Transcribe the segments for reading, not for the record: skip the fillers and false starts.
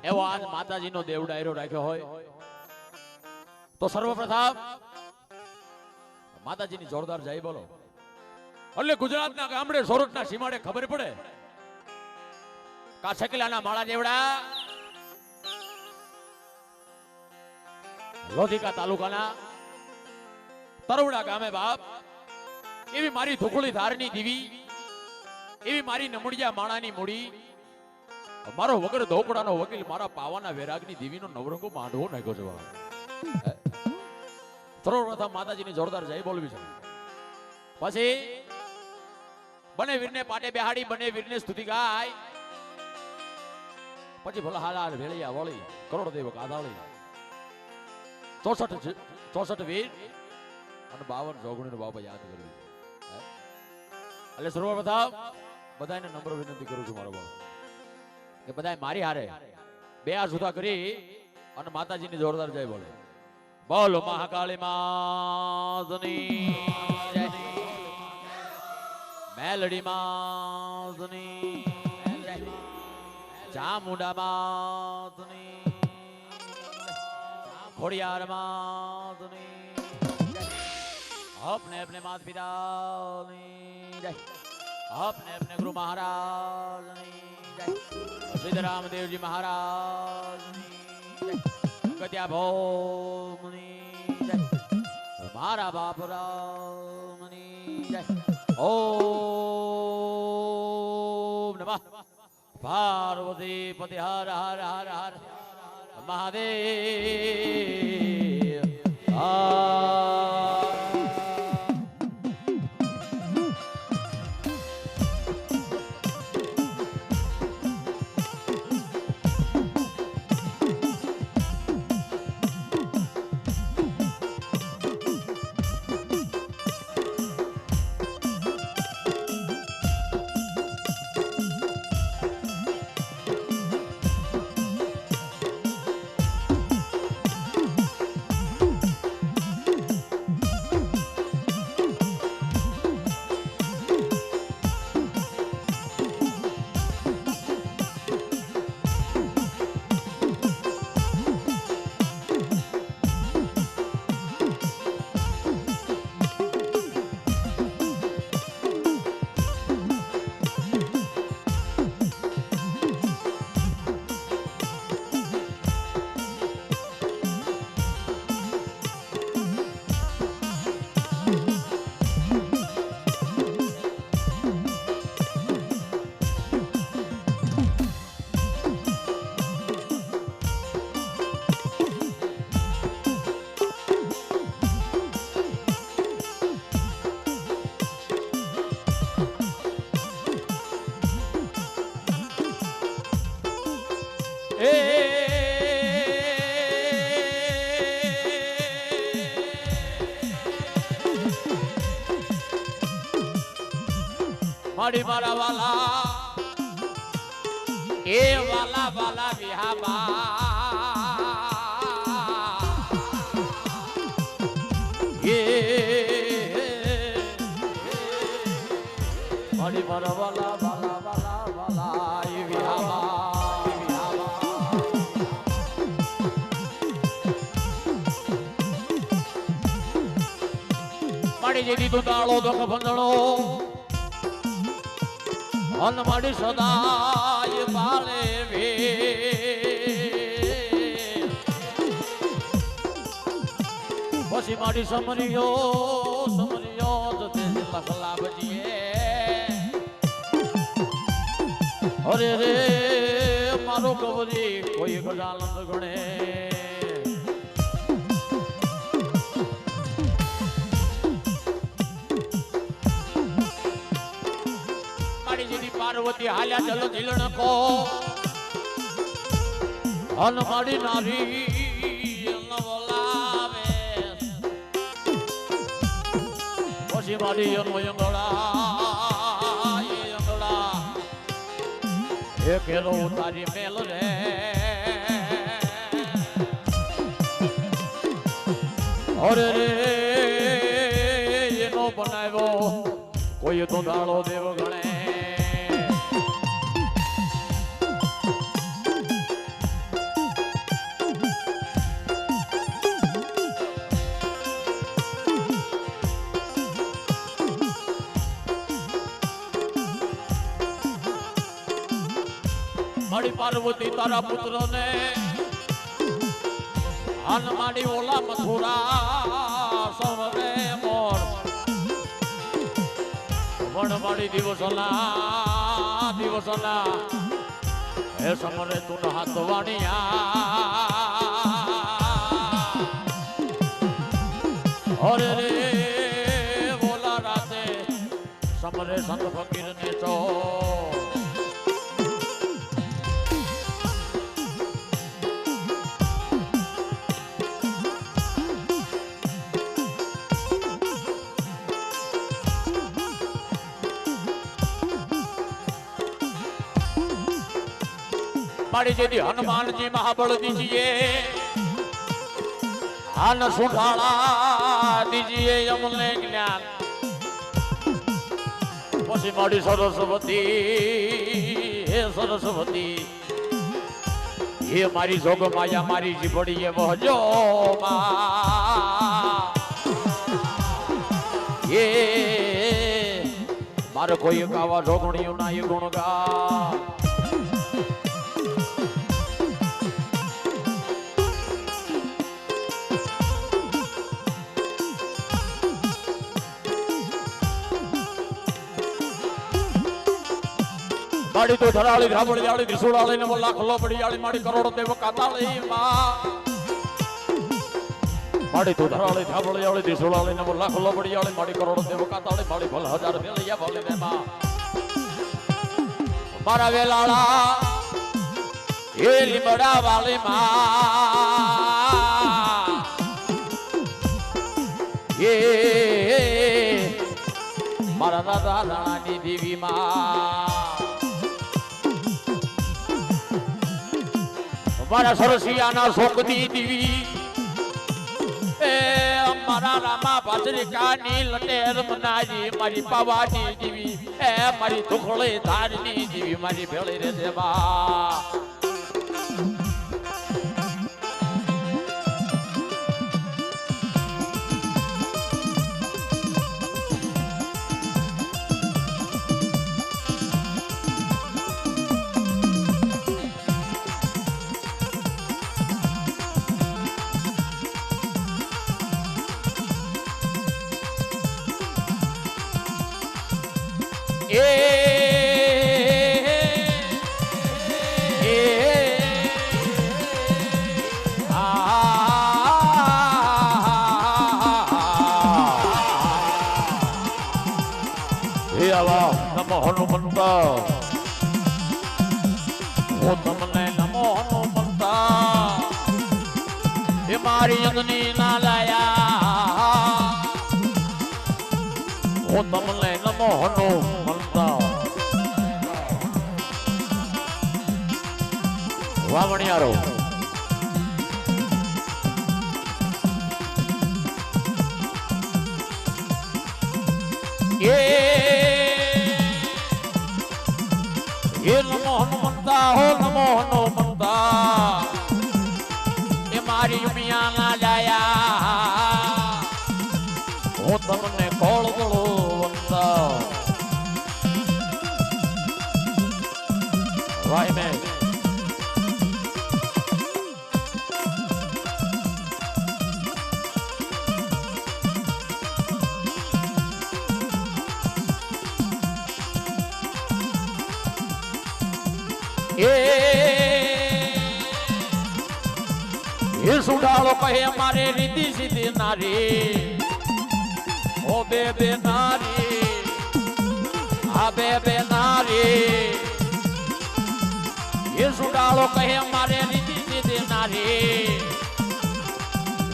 એવો આજ માતાજીનો દેવ ડાયરો રાખ્યો હોય તો સર્વપ્રથમ માતાજીની જોરદાર જય બોલો. એટલે ગુજરાતના ગામડે સોરઠના સીમાડે ખબર પડે કા શકીલાના માળા દેવડા લોધિકા તાલુકાના તરવડા ગામે બાપ એવી મારી ધુકડી ધારની દીવી, એવી મારી નમડિયા માણાની મૂડી, મારો વગર ધોકડાનો વકીલ મારા પાવાના વેરાગની દીવીનો નવરંગો માંડવો નાખ્યો છે. સર્વપ્રથમ માતાજીની જોરદાર જય બોલવી છે. પછી બને વીરને પાટે બેહાડી બને વીરને સ્તુતિ ગાય. પછી ભલા હાલા વેળિયા વળી કરોડ દેવ કાધાળી 64 વીર અને 52 જોગણીનો બાપા યાદ કર્યું. એટલે સર્વપ્રથમ બધાને નમ્ર વિનંતી કરું છું મારો બાપ કે બધા મારી હારે બે હાથ સુધા કરી અને માતાજીની જોરદાર જય બોલે. બોલો મહાકાળી માતની જય, મેલડી માતની જય, ચામુંડા માતની, ખોડિયાર માતની જય, अपने अपने माता पिताની જય, अपने अपने गुरु महाराजની જય, સિદ્ધરામ દેવજી મહારાજની જય, ગદ્યા ભૌમની જય, મારા બાપ રામની જય. ઓમ નમઃ પાર્વતી પતિ હર હર હર હર મહાદેવ. મારી મારા વાલા એ વાલા વાલા વિહાબા એ મારી મારા વાલા વાલા વાલા વાલા એ વિહાબા મારી જેદી તું દાળો દોખ બંધણો અન માડી સદાય પાલે વે પછી માડી સમરિયો જતે લખલા બજીએ અરે રે મારો કવરી કોઈ ગજાનંદ ગણે પાર્વતી હાલ્યા ચલો ઝીલણ કો અન માડી નારી બોલાવે પછી માડી અંગળા એ કેરો ઉતારી મેલ રે અરે રે એનો બનાવ્યો કોઈ તો દાળો દેવ ગણે મારી પાર્વતી તારા પુત્રને આન માડી ઓલા મથુરા સવરે મોર વણ માડી દિવસોના હે સમરે તું હાથ વાણિયા અરે રે બોલા રાતે સમરે સંત ફકીર ને ચો माड़ी जी हनुमान जी महाबल दीजिए हन सुठाला दीजिए यमुने ज्ञान पसी माड़ी सरस्वती हे सरस्वती ये मारी जोग माया मारी जी बड़ी है वह जो ये मारो कोई गावा जोगणियों ना ये गुण गा माड़ी तो धराली धाबड़ी आली त्रिशूलाली ने बोला खलो बड़ी आली माड़ी करोड़ देव काताली मां माड़ी तो धराली धाबड़ी आली त्रिशूलाली ने बोला खलो बड़ी आली माड़ी करोड़ देव काताली माड़ी भल हजार भेलिया भले ने मां मारा वेलाला ये लिमड़ा वाली मां ये मारा दादा राणा की देवी मां मारा सरसिया ना सोकती दीवी ए मारा रामा भद्रिका नील टेर मनाजी मारी पावानी दीवी ए मारी दुखड़े धारनी दीवी मारी भेड़ी रे देवा नमो हनुमंता वो तमने नमो हनुमंता ये मारी अंगनी ना लाया वो तमने नमो हनुमंता वावणियारो ये नमो हनुमंता हो नमो हनुमंता ये मारी मिया ना जाया हो तमने कोल गलो वंता राय में ये सुडालो कहे हमारे रिद्धि सिद्धि नारी ओ बेबे नारी आ बेबे नारी ये सुडालो कहे हमारे रिद्धि सिद्धि नारी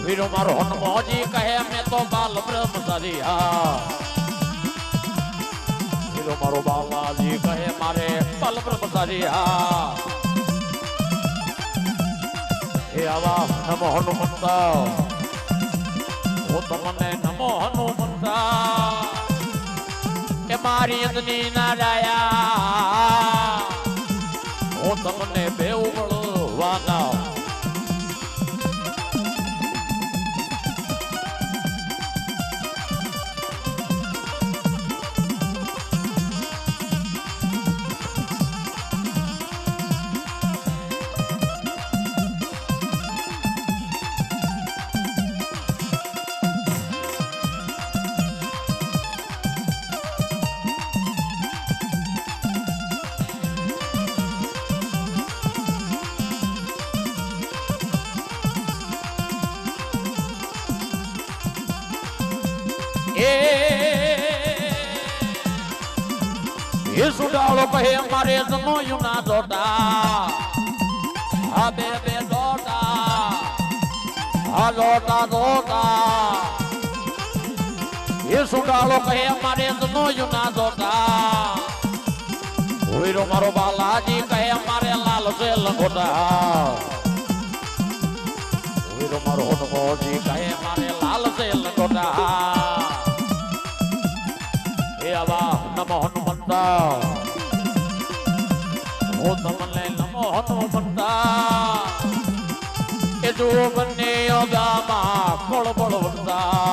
वीरो मारो हनुमान जी कहे मैं तो बाल ब्रह्मचारी वीरो मारो बालाजी कहे मारे बाल ब्रह्मचारी हे आवा नमो हनुमंता वो तमने नमो हनुमंता के मारी अंगनी ना जाया वो तमने बेउ बळवाना એ સુડાળો કહે અમારે જનોયું ના જોતા આ બે બે જોતા આ જોતા જોતા એ સુડાળો કહે અમારે જનોયું ના જોતા વીરો મારો બાલાજી કહે અમારે લાલ છે લંગોટા વીરો મારો હનુમાનજી કહે મારે લાલ છે લંગોટા એ આવા નમો હનુમંતા હો તમને નમો હનુમંતા એ જો બંને યોગામાં કોળબળ વંદા